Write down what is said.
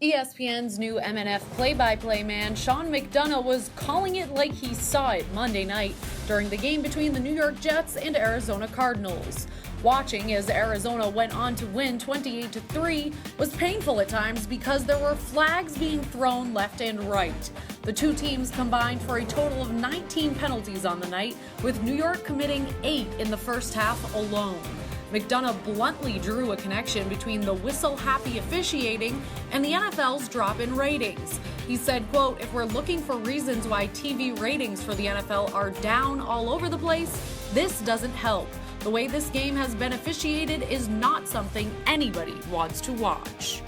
ESPN's new MNF play-by-play man, Sean McDonough, was calling it like he saw it Monday night during the game between the New York Jets and Arizona Cardinals. Watching as Arizona went on to win 28-3 was painful at times because there were flags being thrown left and right. The two teams combined for a total of 19 penalties on the night, with New York committing 8 in the first half alone. McDonough bluntly drew a connection between the whistle-happy officiating and the NFL's drop in ratings. He said, quote, "If we're looking for reasons why TV ratings for the NFL are down all over the place, this doesn't help. The way this game has been officiated is not something anybody wants to watch."